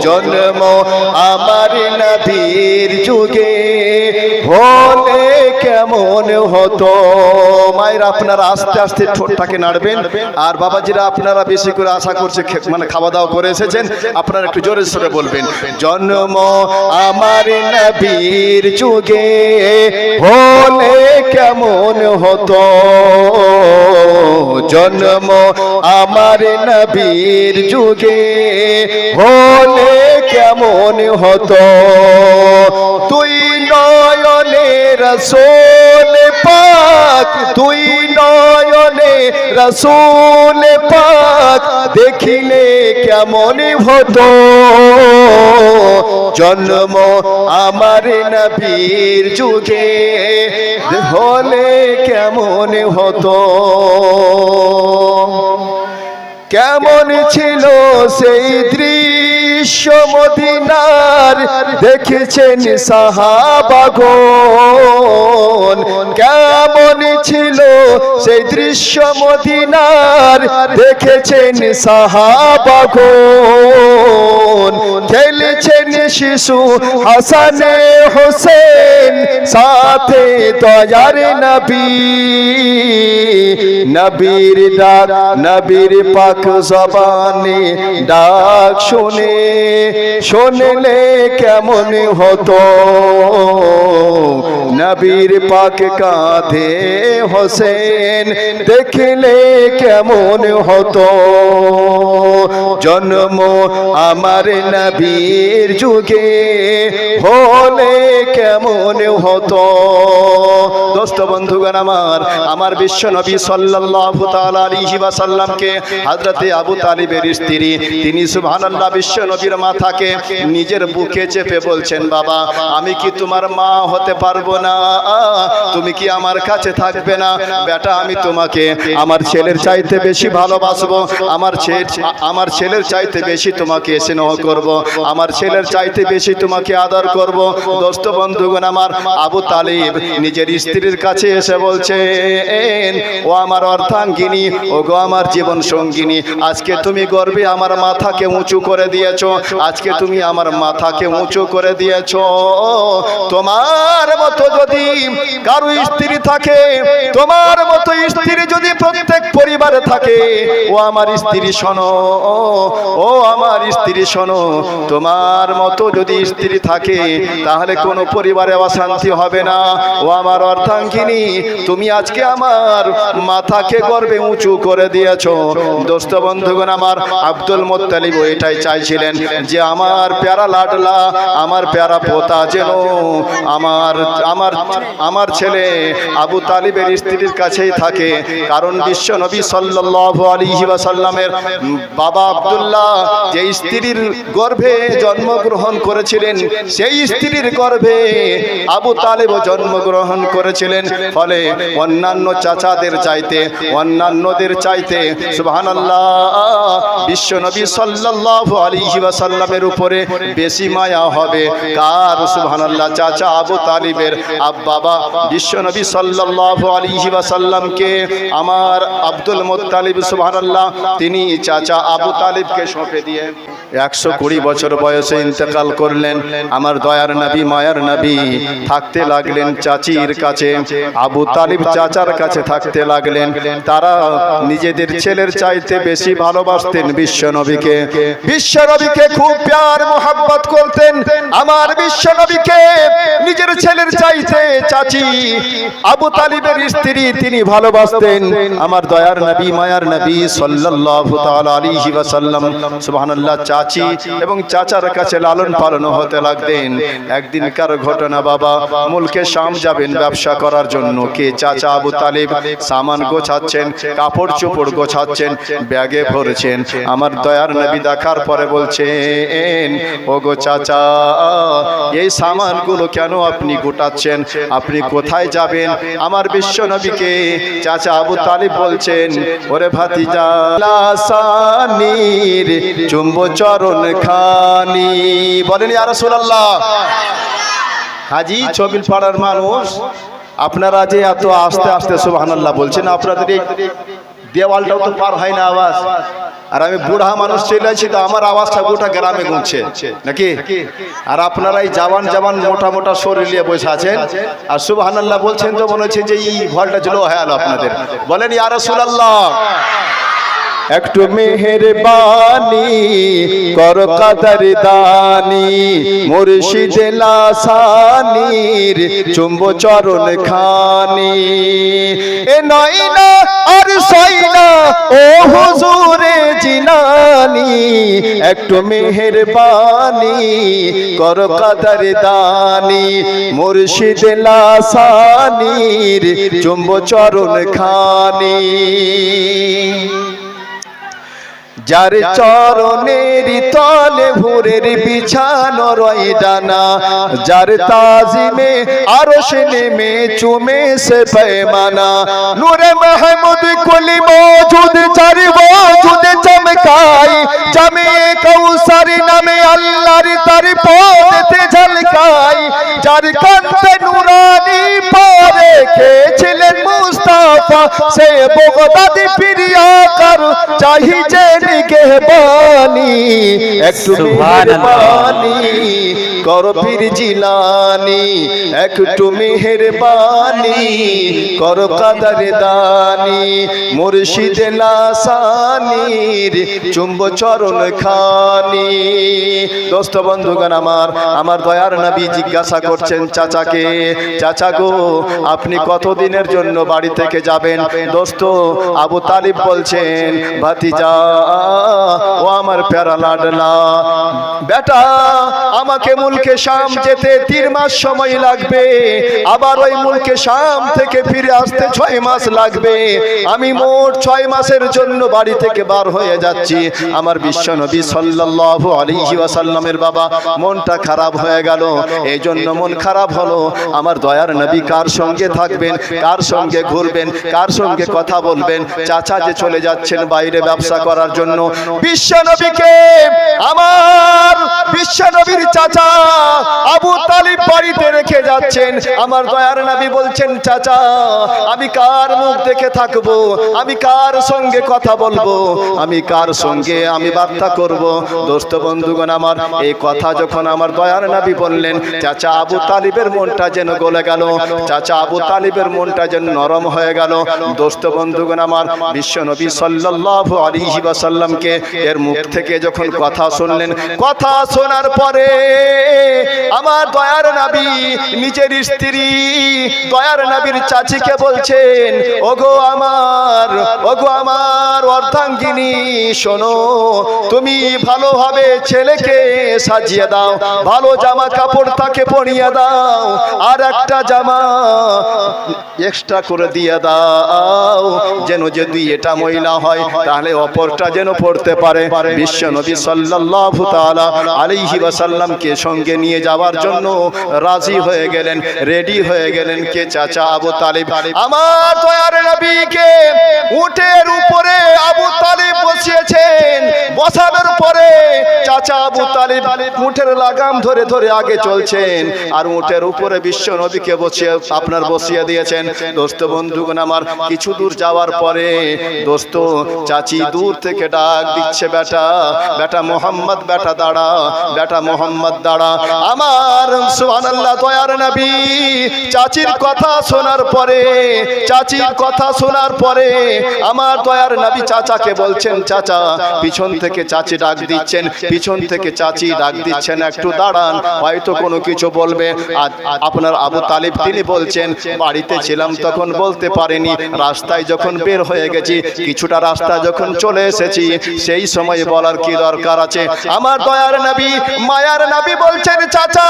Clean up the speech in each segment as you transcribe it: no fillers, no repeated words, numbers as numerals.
জন্ম আমার নবীর যুগে হলে কেমন হতো। মায়ের আপনারা আস্তে আস্তে ঠোঁটটাকে নাড়বেন, আর বাবাজিরা আপনারা বেশি করে আশা করছে মানে খাওয়া দাওয়া করে এসেছেন, আপনারা একটু জোরে সোরে বলবেন, জন্ম আমার নবীর যুগে হলে কেমন হতো, জন্ম আমার নবীর যুগে হলে কেমন হতো। তুই নয়নে রসূল পাক, তুই নয়নে রসূল পাক দেখিলে কেমন হতো, জন্ম আমার নবীর যুগে হলে কেমন হতো। কেমন ছিল সেই দৃশ্য মদিনার দেখেছেন সাহাবাগণ, কেমন ছিল সেই দৃশ্য মদিনার দেখেছেন সাহাবাগণ, খেলেছেন শিশু হাসানে হোসেন সাথে দয়ার নবী, নবীর ডাক নবীর পাক জবানে ডাক শুনে শুনলে কেমন হতো, নবীর পাক কাঁধে হোসেন দেখলে কেমন হতো, জন্ম আমার নবীর যুগে হলে কেমন হতো। দোস্ত বন্ধুগণ আমার বিশ্ব নবী সাল্লাল্লাহু তাআলা আলাইহি ওয়াসাল্লামকে হযরতে আবু তালিবের স্ত্রী তিনি সুবহানাল্লাহ বিশ্ব নবীর মাথাকে নিজের বুকে চেপে বলছেন, বাবা আমি কি তোমার মা হতে পারবো না, তুমি কি আমার কাছে থাকবে না, বেটা আমি তোমাকে আমার ছেলের চাইতে বেশি ভালোবাসবো, আমার ছেলের চাইতে বেশি তোমাকে স্নেহ করব, আমার ছেলের চাইতে বেশি তোমাকে আদর করব। দোস্ত বন্ধুগণ আমার আবু তালিব নিজের স্ত্রীর কাছে এসে বলছেন, ও আমার অর্ধাঙ্গিনী, ও গো আমার জীবন সঙ্গিনী, আজকে তুমি গর্বে আমার মাথাকে উঁচু করে দিয়েছো, আজকে তুমি আমার মাথাকে উঁচু করে দিয়েছো, তোমার মতো যদি কারো স্ত্রী থাকে, তোমার মতো স্ত্রী যদি প্রত্যেক পরিবারে থাকে, ও আমার স্ত্রী শোনো, ও আমার স্ত্রী শোনো, তোমার মতো যদি স্ত্রী থাকে তাহলে কোনো পরিবারে অশান্তি হবে না। ও আমার অর্ধাঙ্গিনী, তুমি আজকে আমার মাথাকে গর্বে উঁচু করে দিয়েছো। দোস্ত বন্ধুগণ আমার আব্দুল মুত্তালিব এটাই চাইছিলেন যে আমার প্যারা লাডলা, আমার প্যারা পোতা যেন আমার আমার আমার ছেলে আবু তালিবের স্ত্রীর কাছেই থাকে, কারণ বিশ্ব নবী সাল্লাল্লাহু আলাইহি ওয়াসাল্লামের বাবা আব্দুল্লাহ যে স্ত্রীর গর্ভে জন্মগ্রহণ করেছিলেন, সেই স্ত্রীর গর্ভে আবু তালিবও জন্মগ্রহণ করেছিলেন, ফলে অন্যান্য চাচাদের চাইতে অন্যান্যদের চাইতে সুবহানাল্লাহ বিশ্ব নবী সাল্লাল্লাহু আলাইহি ওয়াসাল্লামের উপরে বেশি মায়া হবে কার? সুবহানাল্লাহ চাচা আবু তালিবের। বাবা বিশ্ব নবী সাল্লাল্লাহু আলাইহি ওয়াসাল্লামকে আমার আব্দুল মুত্তালিব সুবহানাল্লাহ তিনি চাচা আবু তালিবকে সঁপে দিয়ে 120 বছর বয়সে ইন্তেকাল করলেন। আমার দয়ার নবী মায়ার নবী থাকতে লাগলেন চাচির কাছে, আবু তালিব চাচার কাছে থাকতে লাগলেন। তারা নিজেদের ছেলের চাইতে বেশি ভালোবাসতেন বিশ্ব নবীকে, বিশ্ব নবীকে খুব প্যার মোহাব্বত করতেন। আমার বিশ্ব নবীকে নিজের ছেলের চাইতে চাচি আবু তালিবের স্ত্রী তিনি ভালোবাসতেন। আমার দয়ার নবী মায়ার নবী সাল্লাল্লাহু তাআলা আলাইহি ওয়াসাল্লাম সুবহানাল্লাহ চাচি এবং চাচার কাছে লালন পালন হতে লাগতেন। একদিনকার ঘটনা, বাবা মুলকে শাম যাবেন ব্যবসা করার জন্য, কে চাচা আবু তালিব সামান গোছাচ্ছেন, কাপড় চোপড় গোছাচ্ছেন, ব্যাগে ভরছেন। আমার দয়ার নবী দেখার পরে বলছেন, ও গো চাচা এই সামানগুলো কেন আপনি গোটাচ্ছেন, আপনি কোথায় যাবেন? আমার বিশ্ব নবীকে চাচা আবু তালিব বলছেন, ওরে ভাতিজা লাসানির চুম্বো চরণ খানি। বলেন ইয়া রাসূলুল্লাহ। হাজি ছবিল পাড়ার মানুষ আপনারা যে এত আস্তে আস্তে সুবহানাল্লাহ বলছেন, আপনাদের দেওয়ালটাও তো পার হয় না আওয়াজ। আর আমি বুড়া মানুষ চলে আসি তো আমার আওয়াজটা গোটা গ্রামে গুনছে নাকি। আর আপনারা এই জওয়ান জওয়ান মোটা মোটা শরীর নিয়ে বসে আছেন আর সুবহানাল্লাহ বলছেন তো মনে হচ্ছে যে এই ভলটা ছিল হয়ে গেল আপনাদের। বলেন ইয়া রাসূলুল্লাহ, একটু মেহেরবানি কর কাদের দানি, মুর্শিদ লাসানির চুম্ব চরণ খানি। এ নয় না আর সয় না ও হুজুরে জিনানি, একটু মেহেরবানি কর কাদের দানি, মুর্শিদ লাসানির চুম্ব চরণ খানি। যার চরণের তলে ভোরের বিছানো রয় ডানা, যার তাজিমে আরশ নেমে চুমে সে पैमाना। নূরে মাহমুদ কুলি মৌজুদ চার ওজুদ চমকাই, জামে কৌসার নামে আল্লাহর তার পথে ঝলকাই। যার কান্তে নুরানি পারে খেয়েছিলেন মুস্তাফা, সে বগদাদ ফিরিয়া কর চাহিছে নিগহবানি। একটু মেহেরবানি করো পীর জিলানি, একটু মেহেরবানি করো কাদের দানি, মুর্শিদ লাসানির চুম্ব চরণ খানি। দোস্ত বন্ধুগণ আমার দয়ার নবী জিজ্ঞাসা করছেন চাচাকে, চাচা গো আপনি কতদিনের জন্য বাড়ি থেকে যাবেন? দোস্ত আবু তালিব বলছেন, ভাতিজা ও আমার প্যারা লাডলা বেটা, আমাকে মুলকে শাম যেতে 3 মাস সময় লাগবে, আবার ওই মুলকে শাম থেকে ফিরে আসতে 6 মাস লাগবে। আমি মোট 6 মাসের জন্য বাড়ি থেকে বার হয়ে যাচ্ছি। আমার বিশ্ব নবী সাল্লাল্লাহু আলাইহি ওয়াসাল্লামের বাবা মনটা খারাপ হয়ে গেল। এই জন্য মন খারাপ হলো। আমার দয়ার নবী কার সঙ্গে থাকবেন, কার সঙ্গে ঘুরবেন, কার সঙ্গে কথা বলবেন? চাচা যে চলে যাচ্ছেন বাইরে ব্যবসা করার জন্য, বিশ্ব নবীকে আমার বিশ্ব নবীর চাচা আবু তালিব বাড়িতে রেখে যাচ্ছেন। আমার দয়ার নবী বলছেন, চাচা আমি কার মুখ দেখে থাকবো, আমি কার সঙ্গে কথা বলবো, আমি কার সঙ্গে আমি বার্তা করব? দোস্ত বন্ধুগণ আমার এই কথা যখন আমার দয়ার নবী বললেন, চাচা আবু তালিবের মনটা যেন গলে গেল, চাচা আবু তালিবের মনটা যেন নরম হয়ে গেল। দোস্ত বন্ধুগণ আমার বিশ্ব নবী সাল্লাল্লাহু আলাইহি ওয়াসাল্লামকে এর মুখ থেকে যখন কথা শুনলেন, কথা শোনার পরে আমার দয়ার নবী নিজের স্ত্রী দয়ার নবীর চাচিকে বলছেন, ওগো আমার অর্ধাঙ্গিনী, শোনো তুমি ভালোভাবে ছেলেকে সাজিয়ে দাও, ভালো জামা কাপড় তাকে পরিয়ে দাও, আর একটা জামা এক্সট্রা করে দিয়ে দাও, যেন যদি এটা মহিলা হয় তাহলে অপরটা যেন পড়তে পারে। বিশ্ব নবী সাল্লাল্লাহু তাআলা আলাইহি ওয়াসাল্লামকে সঙ্গে নিয়ে যাওয়ার জন্য রাজি হয়ে গেলেন, রেডি হয়ে গেলেন কে? চাচা আবু তালিব। আমার দয়ার নবীকে উটের উপরে আবু তালিব বসিয়েছেন। বসানোর পরে চাচা আবু তালিব উটের লাগাম ধরে ধরে আগে চলছেন, আর উটের উপরে বিশ্ব নবীকে বসিয়ে দিয়েছেন। দোস্ত বন্ধুগণ আমার কিছু দূর যাওয়ার পরে দোস্ত চাচি দূর থেকে ডাক দিচ্ছে, বেটা বেটা মোহাম্মদ, বেটা দাঁড়া, বেটা মোহাম্মদ দাঁড়া। আমার সুবহানাল্লাহ দয়ার নবী চাচির কথা শোনার পরে, চাচির কথা শোনার পরে আমার দয়ার নবী চাচাকে বলছেন, চাচা পিছন থেকে চাচি ডাক দিচ্ছেন, পিছন থেকে চাচি ডাক দিচ্ছেন, একটু দাঁড়ান, হয়তো কোনো কিছু বলবে। আপনার আবু তালিব তিনি বলছেন, বাড়িতে ছিলাম তখন বলতে পারিনি, রাস্তায় যখন বের হয়ে গেছি, কিছুটা রাস্তা যখন চলে এসেছি, সেই সময় বলার কি দরকার আছে? আমার দয়ার নবী মায়ার নবী বলছেন, চাচা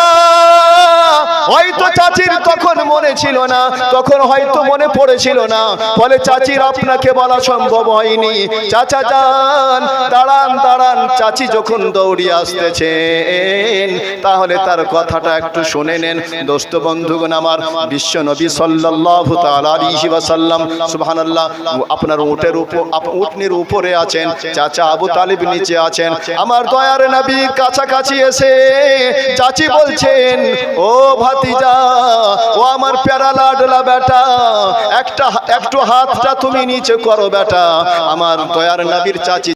হয়তো চাচির তখন মনে ছিল না, তখন হয়তো মনে পড়েছিল না, ফলে চাচির আপনাকে বলা সম্ভব হয়নি। চাচা যান, দাঁড়ান দাঁড়ান। চাচি যখন দৌড়িয়ে আসতেছেন তাহলে তার কথাটা একটু শুনে নেন। দোস্ত বন্ধুগণ আমার বিশ্ব নবী সাল্লাল্লাহু তাআলা আলাইহি ওয়াসাল্লাম সুবহানাল্লাহ আপনার উটনির উপরে আছেন, চাচা আবু তালিব নিচে আছেন। আমার দয়ার নবী কাছাকাছি এসে চাচি বলছেন, বলছেন, ও ভাতিজা, ও আমার প্যারা লাডলা বেটা, একটু হাতটা তুমি নিচে করো বেটা। আমার দয়ার নবীর চাচি